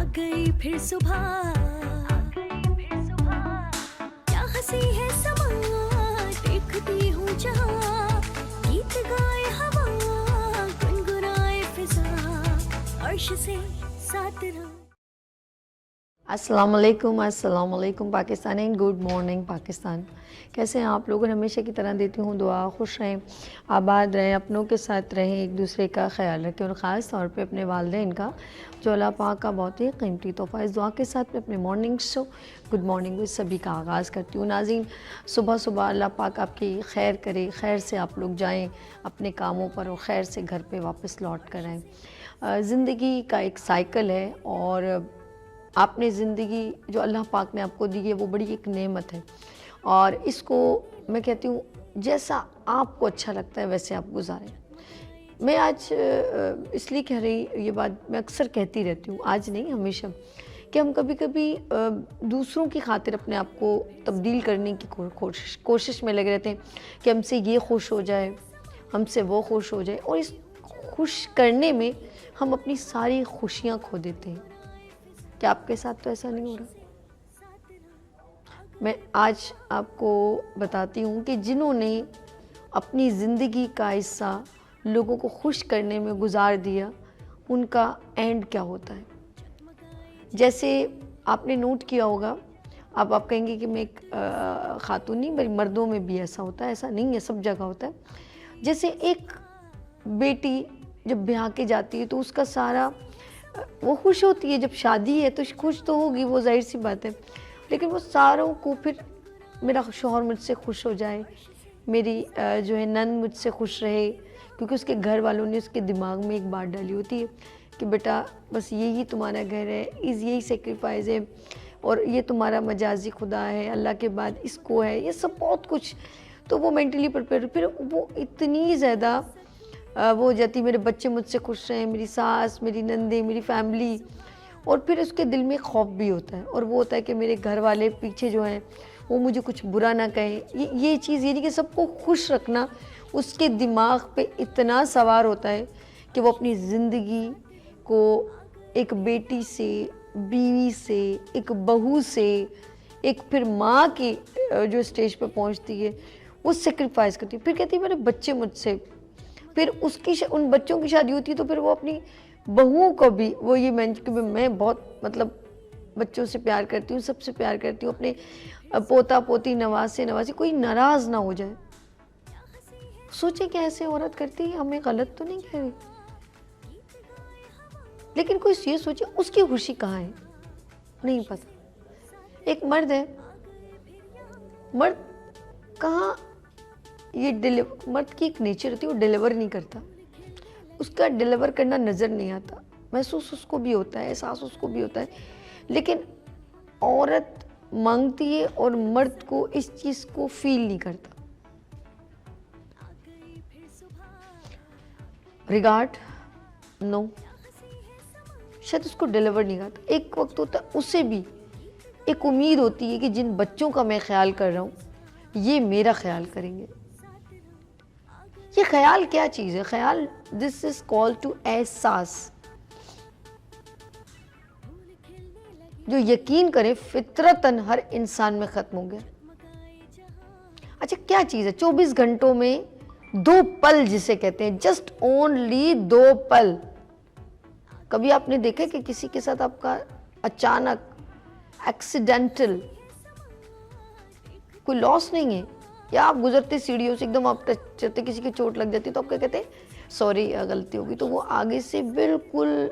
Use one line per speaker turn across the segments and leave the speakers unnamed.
गई फिर सुबह, क्या हंसी है समा, देखती हूँ जहाँ, गीत गाए हवा, गुनगुनाए फिजा, अर्श से साथ रहो।
अस्सलाम वालेकुम Pakistan and good morning Pakistan. कैसे हैं आप लोग? हमेशा की तरह देती हूँ दुआ, खुश रहें, आबाद रहें, अपनों के साथ रहें, एक दूसरे का ख्याल रखें और ख़ास तौर पे अपने वालिदैन का जो अल्लाह पाक का बहुत ही कीमती तोहफ़ा। इस दुआ के साथ मैं अपने morning show good morning with सभी का आगाज़ करती हूँ। नाज़रीन, सुबह सुबह अल्लाह पाक आपकी खैर करे, खैर से आप लोग जाएँ अपने कामों पर और खैर से घर पर वापस लौट कर आएँ। ज़िंदगी का एक साइकिल है और आपने ज़िंदगी जो अल्लाह पाक ने आपको दी है वो बड़ी एक नेमत है और इसको मैं कहती हूँ जैसा आपको अच्छा लगता है वैसे आप गुजारें। मैं आज इसलिए कह रही ये बात, मैं अक्सर कहती रहती हूँ, आज नहीं हमेशा, कि हम कभी कभी दूसरों की खातिर अपने आप को तब्दील करने की कोशिश में लगे रहते हैं कि हमसे ये खुश हो जाए, हमसे वो खुश हो जाए, और इस खुश करने में हम अपनी सारी खुशियाँ खो देते हैं। क्या आपके साथ तो ऐसा नहीं हो रहा? मैं आज आपको बताती हूँ कि जिन्होंने अपनी ज़िंदगी का हिस्सा लोगों को खुश करने में गुजार दिया, उनका एंड क्या होता है। जैसे आपने नोट किया होगा, अब आप कहेंगे कि मैं एक खातून नहीं, बल्कि मर्दों में भी ऐसा होता है, ऐसा नहीं है, सब जगह होता है। जैसे एक बेटी जब ब्याह के जाती है तो उसका सारा, वो खुश होती है, जब शादी है तो खुश तो होगी, वो जाहिर सी बात है, लेकिन वो सारों को फिर मेरा शौहर मुझसे खुश हो जाए, मेरी जो है नंद मुझसे खुश रहे, क्योंकि उसके घर वालों ने उसके दिमाग में एक बात डाली होती है कि बेटा बस यही तुम्हारा घर है, यही सेक्रीफाइस है और ये तुम्हारा मजाजी खुदा है, अल्लाह के बाद इसको है, ये सब बहुत कुछ। तो वो मेंटली प्रिपेयर, फिर वो इतनी ज़्यादा वो हो जाती, मेरे बच्चे मुझसे खुश रहें, मेरी सास, मेरी नंदे, मेरी फैमिली, और फिर उसके दिल में खौफ भी होता है, और वो होता है कि मेरे घर वाले पीछे जो हैं वो मुझे कुछ बुरा ना कहें। ये चीज़, यानी कि सबको खुश रखना उसके दिमाग पे इतना सवार होता है कि वो अपनी ज़िंदगी को एक बेटी से, बीवी से, एक बहू से, एक फिर माँ की जो स्टेज पे पहुँचती है वो सेक्रीफाइस करती है। फिर कहती है मेरे बच्चे मुझसे, फिर उसकी उन बच्चों की शादी होती है तो फिर वो अपनी बहुओं को भी वो ये कि मैं बहुत मतलब बच्चों से प्यार करती हूँ, सबसे प्यार करती हूँ, अपने पोता पोती नवाज से नवाजी, कोई नाराज़ ना हो जाए। सोचे कि ऐसे औरत करती है, हमें गलत तो नहीं कह रही, लेकिन कोई ये सोचे उसकी खुशी कहाँ है, नहीं पता। एक मर्द है, मर्द कहाँ, ये मर्द की एक नेचर होती है, वो डिलीवर नहीं करता, उसका डिलीवर करना नज़र नहीं आता, महसूस उसको भी होता है, एहसास उसको भी होता है, लेकिन औरत मांगती है और मर्द को इस चीज़ को फील नहीं करता। रिगार्ड नो, शायद उसको डिलीवर नहीं करता। एक वक्त होता है उसे भी एक उम्मीद होती है कि जिन बच्चों का मैं ख्याल कर रहा हूँ ये मेरा ख्याल करेंगे। ये ख्याल क्या चीज़ है? ख्याल, दिस इज कॉल टू एहसास, जो यकीन करे फितरतन हर इंसान में ख़त्म हो गया। अच्छा क्या चीज़ है? 24 घंटों में 2 पल जिसे कहते हैं, जस्ट ओनली 2 पल। कभी आपने देखा कि किसी के साथ आपका अचानक एक्सीडेंटल कोई लॉस नहीं है, या आप गुजरते सीढ़ियों से एकदम आप टच करते, किसी की चोट लग जाती तो आप क्या कहते हैं, सॉरी गलती होगी, तो वो आगे से बिल्कुल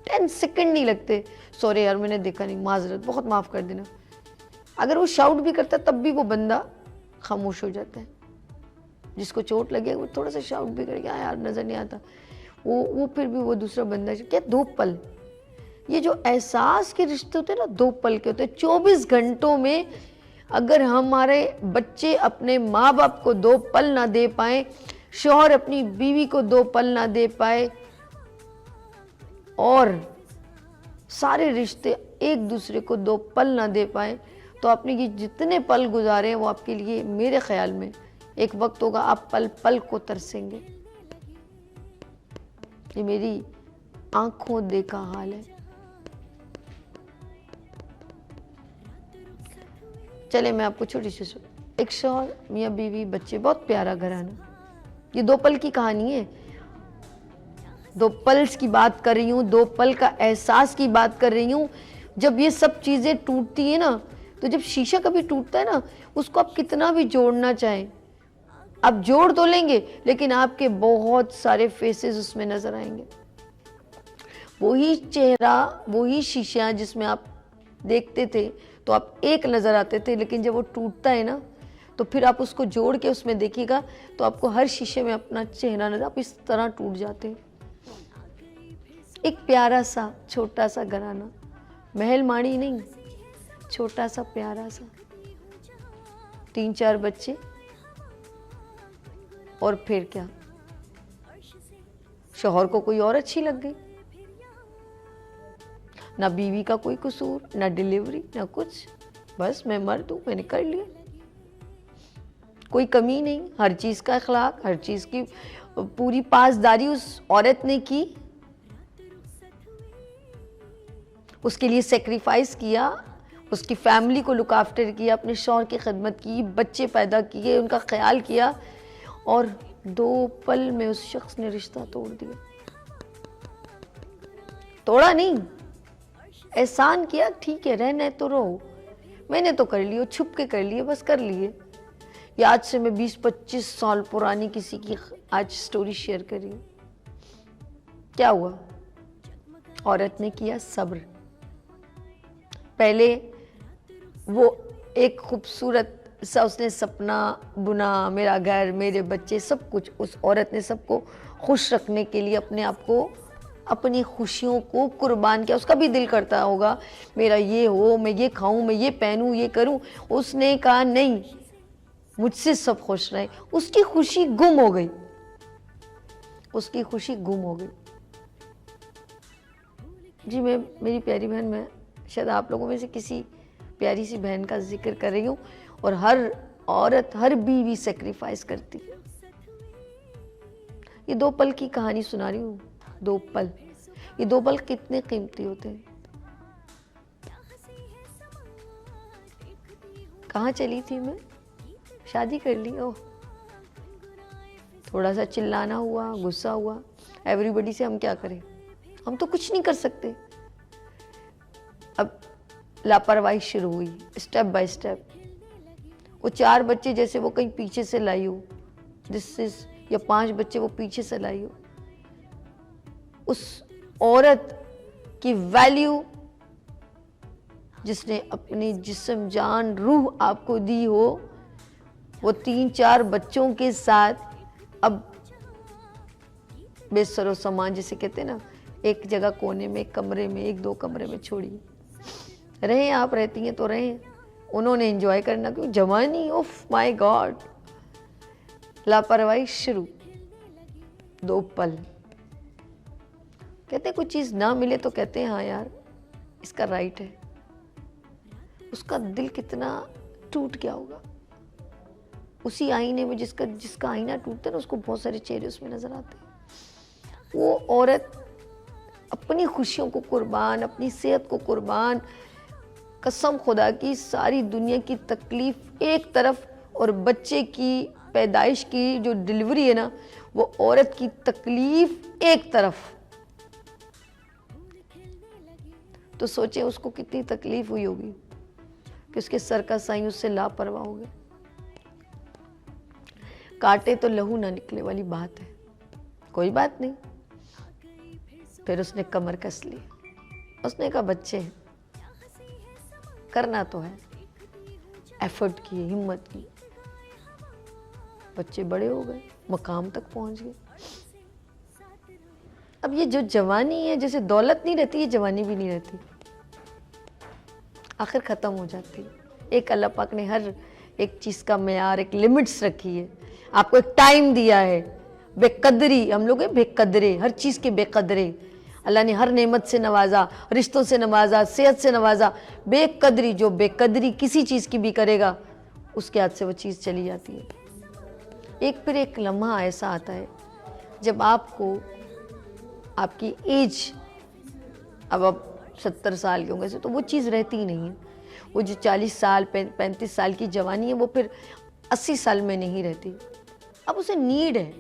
10 सेकंड नहीं लगते, सॉरी यार मैंने देखा नहीं, माजरत, बहुत माफ़ कर देना। अगर वो शाउट भी करता तब भी वो बंदा खामोश हो जाता है। जिसको चोट लगे वो थोड़ा सा शाउट भी करेगा, यार नज़र नहीं आता, वो फिर भी वो दूसरा बंदा क्या, 2 पल। ये जो एहसास के रिश्ते होते हैं ना, 2 पल के होते हैं। 24 घंटों में अगर हमारे बच्चे अपने माँ बाप को 2 पल ना दे पाए, शौहर अपनी बीवी को 2 पल ना दे पाए, और सारे रिश्ते एक दूसरे को 2 पल ना दे पाए, तो आपने ये जितने पल गुजारे हैं वो आपके लिए, मेरे ख्याल में एक वक्त होगा आप पल पल को तरसेंगे। ये मेरी आंखों देखा हाल है। चले मैं आपको छोटी सी एक शौहर मियाँ बीवी बच्चे, बहुत प्यारा घराना। ये 2 पल की कहानी है, 2 पल्स की बात कर रही हूँ, 2 पल का एहसास की बात कर रही हूँ। जब ये सब चीज़ें टूटती है ना, तो जब शीशा कभी टूटता है ना, उसको आप कितना भी जोड़ना चाहें, आप जोड़ तो लेंगे लेकिन आपके बहुत सारे फेसेस उसमें नजर आएंगे। वही चेहरा, वही शीशा जिसमें आप देखते थे तो आप एक नज़र आते थे, लेकिन जब वो टूटता है ना, तो फिर आप उसको जोड़ के उसमें देखिएगा तो आपको हर शीशे में अपना चेहरा नजर, आप इस तरह टूट जाते हैं। एक प्यारा सा छोटा सा घराना, महल माड़ी नहीं, छोटा सा प्यारा सा, 3-4 बच्चे, और फिर क्या, शौहर को कोई और अच्छी लग गई, ना बीवी का कोई कसूर, ना डिलीवरी, ना कुछ, बस मैं मर्द हूं, मैंने कर लिया, कोई कमी नहीं, हर चीज का अखलाक, हर चीज की पूरी पासदारी उस औरत ने की, उसके लिए सेक्रीफाइस किया, उसकी फैमिली को लुक आफ्टर किया, अपने शौहर की खिदमत की, बच्चे पैदा किए, उनका ख्याल किया, और 2 पल में उस शख्स ने रिश्ता तोड़ दिया। तोड़ा नहीं, एहसान किया, ठीक है रहना है तो रहो, मैंने तो कर लिया, छुप के कर लिए, बस कर लिए। या आज से मैं 20-25 साल पुरानी किसी की आज स्टोरी शेयर करी। क्या हुआ, औरत ने किया सब्र। पहले वो एक खूबसूरत सा उसने सपना बुना, मेरा घर, मेरे बच्चे, सब कुछ, उस औरत ने सबको खुश रखने के लिए अपने आप को, अपनी खुशियों को कुर्बान किया। उसका भी दिल करता होगा मेरा ये हो, मैं ये खाऊं, मैं ये पहनूं, ये करूं। उसने कहा नहीं, मुझसे सब खुश रहे। उसकी खुशी गुम हो गई, उसकी खुशी गुम हो गई। जी मैं, मेरी प्यारी बहन, मैं शायद आप लोगों में से किसी प्यारी सी बहन का जिक्र कर रही हूँ, और हर औरत, हर बीवी सेक्रीफाइस करती है। ये 2 पल की कहानी सुना रही हूँ, 2 पल। ये 2 पल कितने कीमती होते हैं। कहाँ चली थी मैं, शादी कर ली, ओह थोड़ा सा चिल्लाना हुआ, गुस्सा हुआ, एवरीबडी से हम क्या करें, हम तो कुछ नहीं कर सकते। अब लापरवाही शुरू हुई, स्टेप बाय स्टेप। वो 4 बच्चे जैसे वो कहीं पीछे से लाई हो, दिस इज, या 5 बच्चे वो पीछे से लाई हो। उस औरत की वैल्यू जिसने अपनी जिस्म, जान, रूह आपको दी हो, वो 3-4 बच्चों के साथ अब बेसरो सामान जिसे कहते हैं ना, एक जगह कोने में, एक कमरे में, 1-2 कमरे में छोड़िए, रहे आप, रहती हैं तो रहे। उन्होंने एंजॉय करना क्यों, जवानी, ओफ माय गॉड। लापरवाही शुरू, 2 पल। कहते कुछ चीज ना मिले तो कहते हैं हाँ यार इसका राइट है। उसका दिल कितना टूट गया होगा। उसी आईने में जिसका आईना टूटता है ना, उसको बहुत सारे चेहरे उसमें नजर आते हैं। वो औरत अपनी खुशियों को कुर्बान, अपनी सेहत को कुर्बान, कसम खुदा की, सारी दुनिया की तकलीफ एक तरफ, और बच्चे की पैदाइश की जो डिलीवरी है ना, वो औरत की तकलीफ एक तरफ। तो सोचे उसको कितनी तकलीफ हुई होगी कि उसके सर का साईं उससे लापरवाह हो गया। काटे तो लहू ना निकले वाली बात है, कोई बात नहीं। फिर उसने कमर कस ली, उसने कहा बच्चे हैं, करना तो है, एफर्ट किए, हिम्मत की, बच्चे बड़े हो गए, मकाम तक पहुंच गए। अब ये जो जवानी है, जैसे दौलत नहीं रहती, ये जवानी भी नहीं रहती, आखिर ख़त्म हो जाती है। एक अल्लाह पाक ने हर एक चीज़ का मेयार, एक लिमिट्स रखी है, आपको एक टाइम दिया है। बेकदरी, हम लोग हैं बेकदरे, हर चीज़ के बेकदरे। अल्लाह ने हर नेमत से नवाजा, रिश्तों से नवाजा, सेहत से नवाजा। बेकदरी, जो बेकदरी किसी चीज़ की भी करेगा, उसके हाथ से वो चीज़ चली जाती है। एक फिर एक लम्हा ऐसा आता है जब आपको, आपकी एज, अब आप 70 साल के होंगे तो वो चीज़ रहती ही नहीं है। वो जो 40 साल 35 साल की जवानी है वो फिर 80 साल में नहीं रहती। अब उसे नीड है,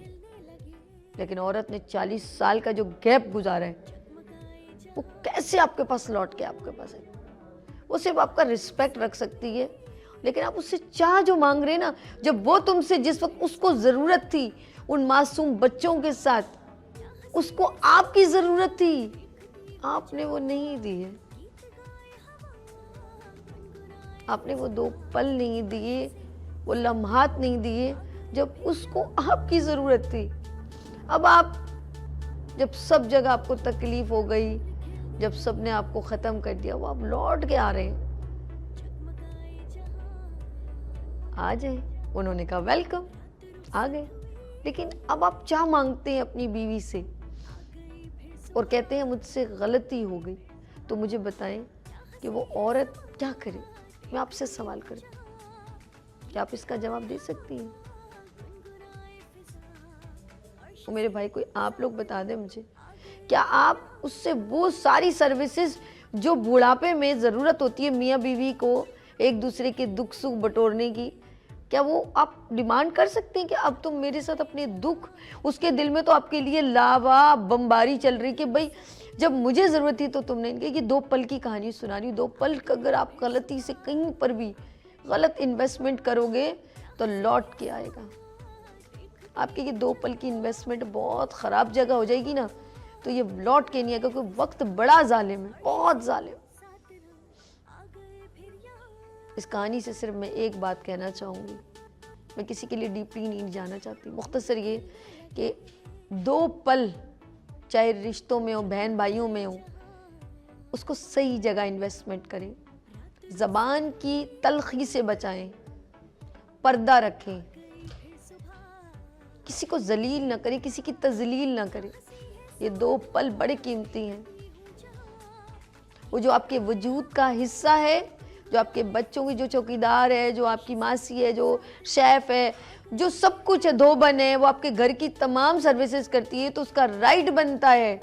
लेकिन औरत ने 40 साल का जो गैप गुजारा है वो कैसे आपके पास लौट के आपके पास है? वो सिर्फ आपका रिस्पेक्ट रख सकती है, लेकिन आप उससे चाह जो मांग रहे हैं ना, जब वो तुमसे जिस वक्त उसको जरूरत थी उन मासूम बच्चों के साथ, उसको आपकी जरूरत थी, आपने वो नहीं दी है। आपने वो 2 पल नहीं दिए, वो लम्हात नहीं दिए जब उसको आपकी जरूरत थी। अब आप जब सब जगह आपको तकलीफ हो गई, जब सब ने आपको खत्म कर दिया, वो आप लौट के आ रहे हैं। आ जाए, उन्होंने कहा वेलकम, आ गए। लेकिन अब आप क्या मांगते हैं अपनी बीवी से और कहते हैं मुझसे गलती हो गई। तो मुझे बताएं कि वो औरत क्या करे? मैं आपसे सवाल करती हूँ, क्या आप इसका जवाब दे सकती हैं? तो मेरे भाई कोई आप लोग बता दें मुझे, क्या आप उससे वो सारी सर्विसेज जो बुढ़ापे में ज़रूरत होती है मियाँ बीवी को एक दूसरे के दुख सुख बटोरने की, क्या वो आप डिमांड कर सकते हैं कि अब तुम मेरे साथ अपने दुख, उसके दिल में तो आपके लिए लावा बमबारी चल रही कि भाई जब मुझे ज़रूरत थी तो तुमने इनके कि 2 पल की कहानी सुना रही हूँ। 2 पल का अगर आप गलती से कहीं पर भी गलत इन्वेस्टमेंट करोगे तो लौट के आएगा। आपके ये 2 पल की इन्वेस्टमेंट बहुत ख़राब जगह हो जाएगी ना, तो ये लौट के नहीं आएगा, क्योंकि वक्त बड़ा जालिम है, बहुत जालिम। इस कहानी से सिर्फ मैं एक बात कहना चाहूँगी, मैं किसी के लिए डीपली नहीं जाना चाहती, मुख्तसर ये कि 2 पल चाहे रिश्तों में हो, बहन भाइयों में हो, उसको सही जगह इन्वेस्टमेंट करें, ज़बान की तलखी से बचाएं, पर्दा रखें, किसी को जलील ना करें, किसी की तजलील ना करें। ये 2 पल बड़े कीमती हैं। वो जो आपके वजूद का हिस्सा है, जो आपके बच्चों की जो चौकीदार है, जो आपकी मासी है, जो शेफ है, जो सब कुछ है, धोबन है, वो आपके घर की तमाम सर्विसेज करती है, तो उसका राइट बनता है,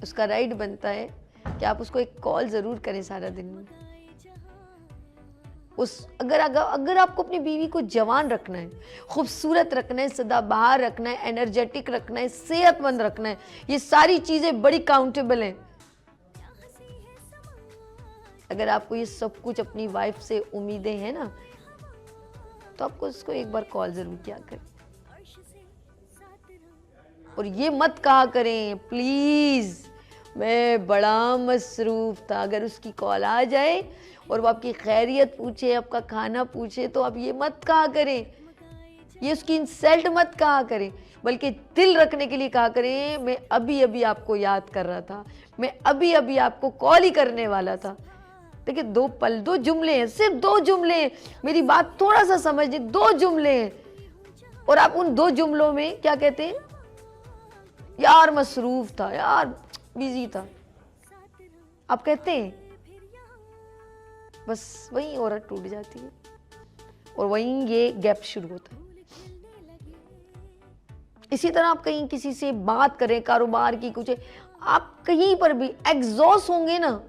उसका राइट बनता है कि आप उसको एक कॉल ज़रूर करें सारा दिन में। अगर आपको अपनी बीवी को जवान रखना है, खूबसूरत रखना है, सदाबहार रखना है, एनर्जेटिक रखना है, सेहतमंद रखना है, ये सारी चीज़ें बड़ी काउंटेबल हैं। अगर आपको ये सब कुछ अपनी वाइफ से उम्मीदें हैं ना, तो आपको उसको एक बार कॉल ज़रूर किया करें। और ये मत कहा करें प्लीज़ मैं बड़ा मसरूफ़ था। अगर उसकी कॉल आ जाए और वो आपकी खैरियत पूछे, आपका खाना पूछे, तो आप ये मत कहा करें, ये उसकी इंसल्ट मत कहा करें, बल्कि दिल रखने के लिए कहा करें मैं अभी अभी आपको याद कर रहा था, मैं अभी अभी आपको कॉल ही करने वाला था। देखिए 2 पल, 2 जुमले हैं, सिर्फ 2 जुमले हैं, मेरी बात थोड़ा सा समझिए, 2 जुमले हैं, और आप उन 2 जुमलों में क्या कहते हैं? यार मसरूफ था, यार बिजी था, आप कहते हैं। बस वहीं औरत टूट जाती है और वहीं ये गैप शुरू होता है। इसी तरह आप कहीं किसी से बात करें, कारोबार की कुछ, आप कहीं पर भी एग्जॉस्ट होंगे ना,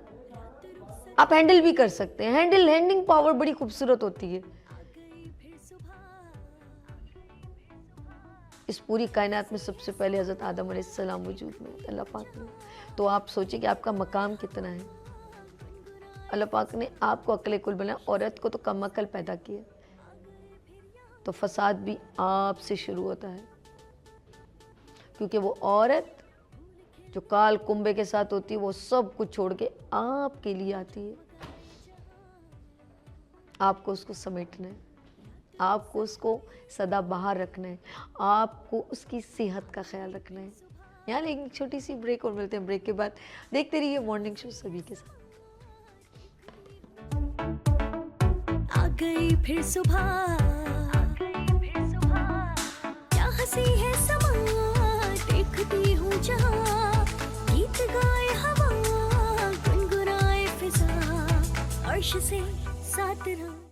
आप हैंडल भी कर सकते हैं। हैंडिंग पावर बड़ी खूबसूरत होती है। इस पूरी कायनात में सबसे पहले हज़रत आदम अलैहिस्सलाम वजूद में, अल्लाह पाक ने, तो आप सोचिए कि आपका मकाम कितना है। अल्लाह पाक ने आपको अक्ल कुल बनाया, औरत को तो कम अक्ल पैदा किया, तो फसाद भी आपसे शुरू होता है, क्योंकि वो औरत जो काल कुंभे के साथ होती है, वो सब कुछ छोड़ के आपके लिए आती है। आपको उसको समेटना है, आपको उसको सदा बाहर रखना है, आपको उसकी सेहत का ख्याल रखना है। यहाँ लेकिन एक छोटी सी ब्रेक और मिलते हैं, ब्रेक के बाद देखते रहिए मॉर्निंग शो सभी के साथ।
आ गई फिर सुबह, क्या हंसी है समा, देखती हूँ जहाँ, गीत गाए हवा, गुनगुनाए फिजा, अर्श से साथ रहूं।